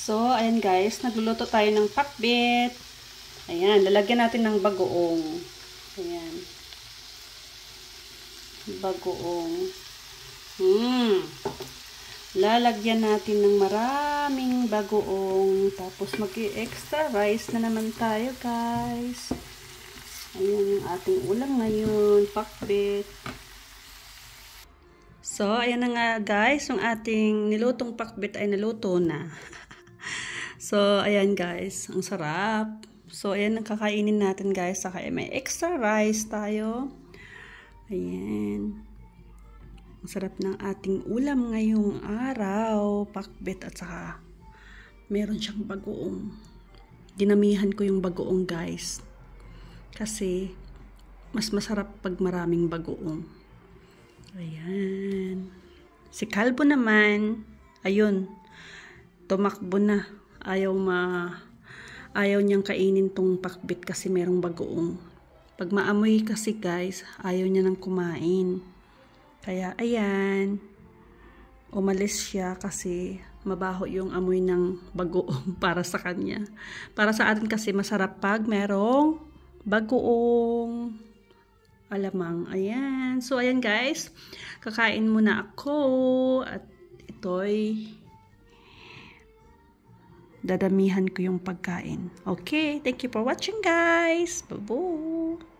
So, ayan guys, nagluluto tayo ng pakbet. Ayan, lalagyan natin ng bagoong. Ayan. Bagoong. Lalagyan natin ng maraming bagoong. Tapos mag-extra rice na naman tayo guys. Ayan yung ating ulam ngayon, pakbet. So, ayan na nga guys, yung ating nilutong pakbet ay naluto na. So, ayan guys, ang sarap. So, ayan ang kakainin natin guys. Saka may extra rice tayo. Ayan. Ang sarap ng ating ulam ngayong araw. Pakbet at saka meron siyang bagoong. Dinamihan ko yung bagoong guys. Kasi mas masarap pag maraming bagoong. Ayan. Si Kalbo naman, ayun, tumakbo na. Ayaw niyang kainin tong pakbet kasi merong bagoong. Pag maamoy kasi guys, ayaw niya nang kumain. Kaya ayan, umalis siya kasi mabaho yung amoy ng bagoong para sa kanya. Para sa atin kasi masarap pag merong bagoong. Alamang, ayan. So ayan guys, kakain muna ako at ito'y dadamihan ko yung pagkain. Okay, thank you for watching guys. Bye-bye.